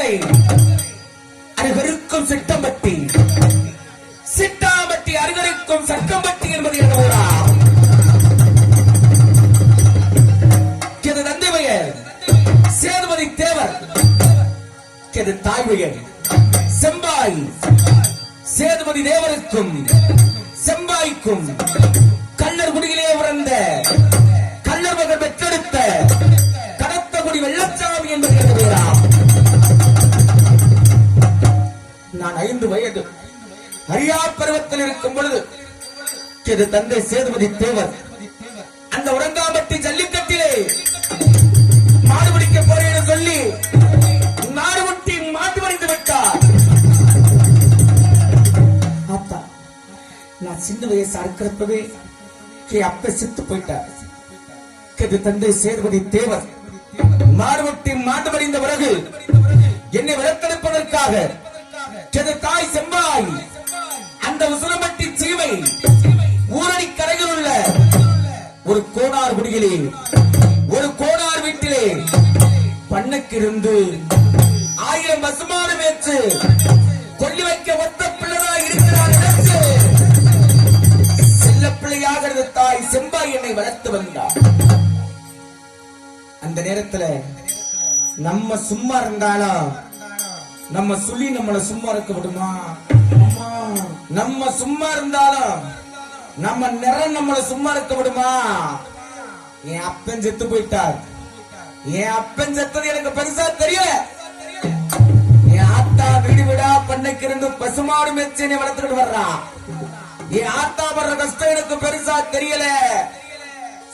மதுரை அருகருக்கும் சிட்டம்பட்டி, சிட்டாம்பட்டி அருகருக்கும் சட்டம்பட்டி என்பது என்ற ஊரா? தந்தை பெயர் சேதுபதி தேவர், தாய் பெயர் செம்பாய். சேதுபதி தேவருக்கும் செம்பாய்க்கும் கள்ளர் குடியிலே பிறந்த கள்ளர் மகன் பெற்றெடுத்த கடத்தகுடி வெள்ளச்சாமி என்பது என்ற பெயரா? நான் 5 வயது அரியா பருவத்தில் இருக்கும் பொழுது தந்தை சேதுபதி தேவர் அந்த உரங்காம்பட்டி ஜல்லிக்கட்டிலே மாடு பிடிக்க போறேன்னு சொல்லி நாடு முட்டி மாட்டு மறிந்து விட்டார். அப்பா, நான் சின்ன வயசா இருக்கிறப்பவே அப்ப செத்து போயிட்டார். தந்தை சேதுபதி தேவர் மாடு முட்டி மாட்டு மறிந்த பிறகு என்னை வளர்த்தெடுப்பதற்காக தாய் செம்பாய் அந்த உசுரம்பட்டி சீமை ஊரணி கரையில் உள்ள ஒரு கோடார் குடியிலே ஒரு கோடார் வீட்டிலே பண்ணக்கிருந்து 1000 பசுமாடு மேற்று கொல்லி வைக்க ஒத்த பிள்ளைதான் இருக்கிறார் நினைச்சு செல்ல பிள்ளையாக தாய் செம்பாய் என்னை வளர்த்து வந்தார். அந்த நேரத்துல நம்ம சும்மா இருந்தாலும் நம்ம சொல்லி நம்மள சும்மா இருக்க விடுமா? நம்ம சும்மா இருந்தாலும் நம்ம நிறம் நம்மள சும்மா இருக்க விடுமா? என் அப்பன் செத்து போயிட்டார். என் அப்பன் செத்தது எனக்கு பெருசா தெரியல. என் ஆத்தா வீடு வீடா பண்ணைக்கு இருந்து பசுமாடு மேய்ச்சி வளர்த்துக்கிட்டு வர்றான். என் ஆத்தா வர்ற கஷ்டம் எனக்கு பெருசா தெரியல.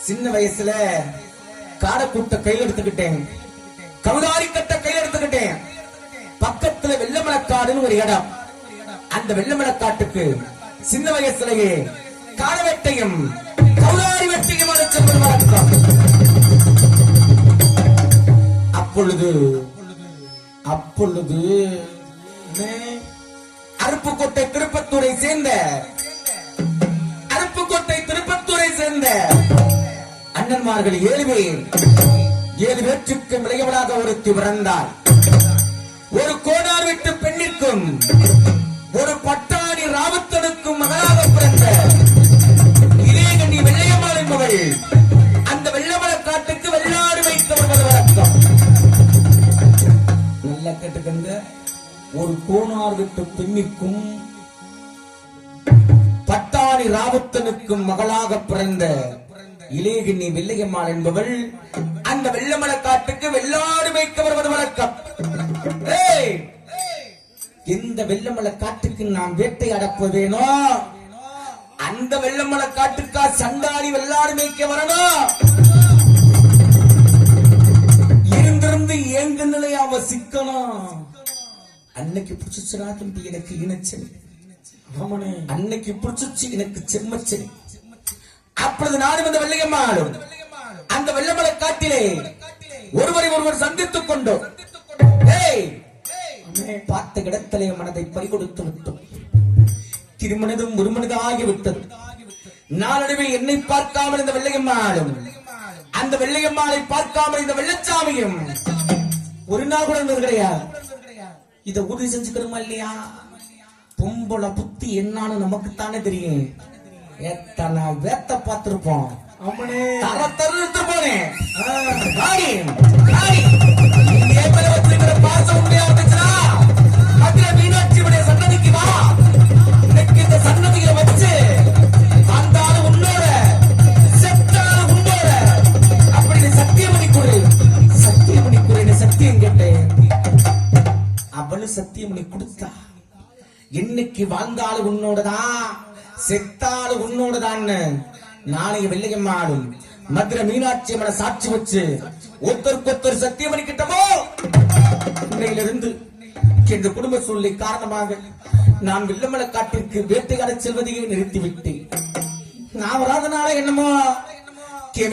சின்ன வயசுல காடக்கூட்ட கையில் எடுத்துக்கிட்டேன், கவுதாரி கட்ட கையில் எடுத்துக்கிட்டேன். பக்கத்துல வெள்ளமலக்காடுன்னு ஒரு இடம். அந்த வெள்ளமலக்காட்டுக்கு சின்ன வயசுலயே காடவெட்டையும் கவுதாரி வெட்டையும் வழக்கம். அப்பொழுது அருப்புக்கோட்டை திருப்பத்தூரை சேர்ந்த அண்ணன்மார்கள் 7 பேர் 7 பேற்றுக்கு விளையவளாக ஒருத்தி பிறந்தார். ஒரு கோடார் விட்டு பெண்ணிற்கும் ஒரு பட்டாணி ராவத்தனுக்கும் மகளாக பிறந்த இளையகண்ணி வெள்ளையம்மாள் என்பவள் அந்த வெள்ளமல காட்டுக்கு வெள்ளாடு வைத்தவர்கள் வழக்கம். நல்ல கேட்டுக்கங்க. ஒரு கோணார் விட்டு பெண்ணிற்கும் பட்டாணி ராவத்தனுக்கும் மகளாக பிறந்த இளையகண்ணி வெள்ளையம்மாள் என்பவள் அந்த வெள்ளமல காட்டுக்கு வெள்ளாடு வைக்க வருவது வழக்கம். எந்த வெள்ளமல காட்டுக்கு நாம் வேட்டையாடப் போவேனோ அந்த வெள்ளமல காட்டுக்கா சண்டாளி வெள்ளாடு மேய்க்க வரணும். இருந்திருந்து ஏங்க நிலையா வசிக்கணும். அன்னைக்கு பிடிச்சுச்சுனா தம்பி எனக்கு இனச்சல், அன்னைக்கு பிடிச்சிச்சு எனக்கு செம்மச்சல். அப்பொழுது நானும் அந்த வெள்ளையம்மாளும் அந்த வெள்ளமல காட்டிலே ஒருவரை ஒருவர் சந்தித்துக் கொண்டோம். பார்த்த இடத்திலே மனதை பறிகொடுத்து விட்டோம். திருமணதும் ஒரு மனிதாகிவிட்டது. நாளடைவில் என்னை பார்க்காமல் இந்த வெள்ளையம்மாளும் அந்த வெள்ளையம்மாளை பார்க்காமல் இந்த வெள்ளச்சாமியும் ஒரு நாள் கூட கிடையாது. இதை உறுதி செஞ்சுக்கிறோமா இல்லையா? பொம்பளை புத்தி என்னன்னு நமக்குத்தானே தெரியும். எத்தனை வேத்த பார்த்திருப்போம். பாசம் உண்மையா இருந்துச்சுன்னா மதுரை மீனாட்சியுடைய சன்னதிக்கு வா. இன்னைக்கு இந்த சன்னதிகளை வச்சு வந்தாலும் உன்னோட செத்தாலும் உன்னோட அப்படின்னு சத்தியமணி குறை சத்தியம் கேட்டேன். அவளும் சத்தியமணி கொடுத்தா. என்னைக்கு வாழ்ந்தாலும் உன்னோடதான் செத்தாலும் உன்னோடதான்னு நாளைய வெள்ளையம்மாடும் மதுரை மீனாட்சி அம்மனை சாட்சி வச்சு ஒருத்தருக்கு சத்தியம் பண்ணிக்கிட்டமோ. இன்னையிலிருந்து இந்த குடும்ப சூழ்நிலை காரணமாக நான் வெள்ளமல காட்டிற்கு வேட்டையாட செல்வதையே நிறுத்திவிட்டேன். நான் வராதனால என்னமோ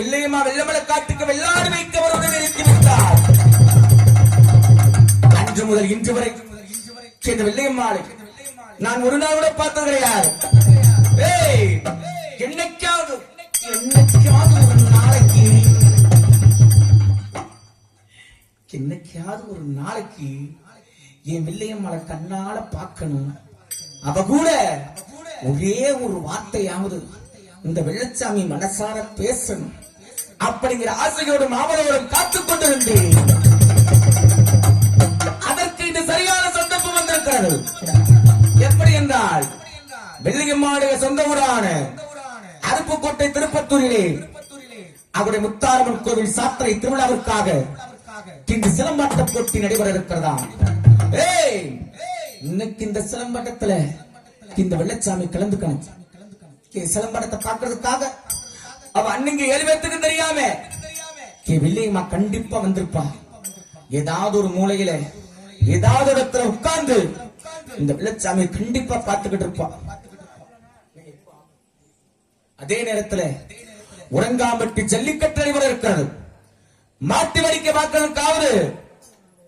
வெள்ளையம்மா வெள்ளமல காட்டுக்கு வெள்ளாடு வைக்க வருவதை நிறுத்திவிட்டார். அன்று முதல் இன்று வரை இந்த வெள்ளையம்மாளை நான் ஒரு நாள் கூட பார்த்தது கிடையாது. என்னைக்காவது ஒரு நாளைக்கு என் வில்லையம்மளை கண்ணால பார்க்கணும். அவ கூட ஒரே ஒரு வார்த்தையாவது இந்த வெள்ளச்சாமி மனசார பேசணும் அப்படிங்கிற ஆசையோடும் ஆவலோடும் காத்துக் கொண்டிருந்தேன். அதற்கு இது சரியான சந்தர்ப்பம் வந்திருக்கிறது. எப்படி என்றால் வெள்ளியம்மாளுடைய சொந்த ஊரான அருப்புக்கோட்டை திருப்பத்தூரிலே அவருடைய முத்தாரம்மன் கோவில் சாத்திரை திருவிழாவிற்காக இந்த சிலம்பாட்ட போட்டி நடைபெற இருக்கிறதா. இன்னைக்கு இந்த சிலம்பாட்டத்துல இந்த வெள்ளச்சாமி கலந்துக்கணும். சிலம்பாட்டத்தை பார்க்கறதுக்காக அவ அன்னைக்கு எழுவத்துக்கு தெரியாம வெள்ளியம்மா கண்டிப்பா வந்திருப்பா. ஏதாவது ஒரு மூலையில ஏதாவது இடத்துல உட்கார்ந்து இந்த வெள்ளச்சாமி கண்டிப்பா பார்த்துக்கிட்டு இருப்பா. அதே நேரத்தில் உறங்காம்பட்டி ஜல்லிக்கட்டு நடைபெற இருக்கிறது. மாட்டு வடிக்க பார்க்கறதுக்காவது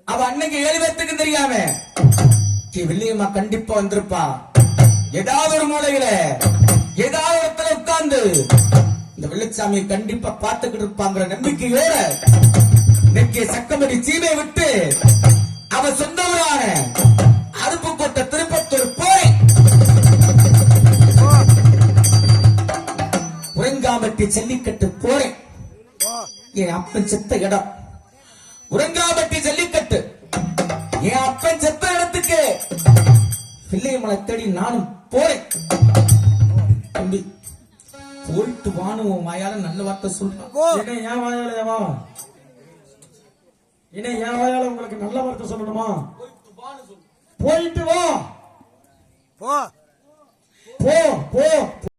அவ அன்னைக்கு எழுவத்துக்கு தெரியாம வெள்ளியம்மா கண்டிப்பா வந்திருப்பா. ஏதாவது ஒரு மூலையில ஏதாவது இடத்துல உட்கார்ந்து இந்த வெள்ளச்சாமியை கண்டிப்பா பார்த்துக்கிட்டு இருப்பாங்கிற நம்பிக்கையோட நெக்கிய சக்கமடி சீமை விட்டு அவ சொந்த ஊரான அருப்புக்கோட்டை திருப்பத்தூர் போய் உறங்காம்பட்டி ஜல்லிக்கட்டு போறேன். என் அப்பன் செத்த இடம் உறங்காம்பட்டி ஜல்லிக்கட்டு. என் அப்பன் செத்த இடத்துக்கு பிள்ளையமலை தேடி நானும் போறேன். தம்பி போயிட்டு வானுவோம் வாயால நல்ல வார்த்தை சொல்றான். என் வாயால என் வாயால உங்களுக்கு நல்ல வார்த்தை சொல்லணுமா? போயிட்டு வா. போ போ போ.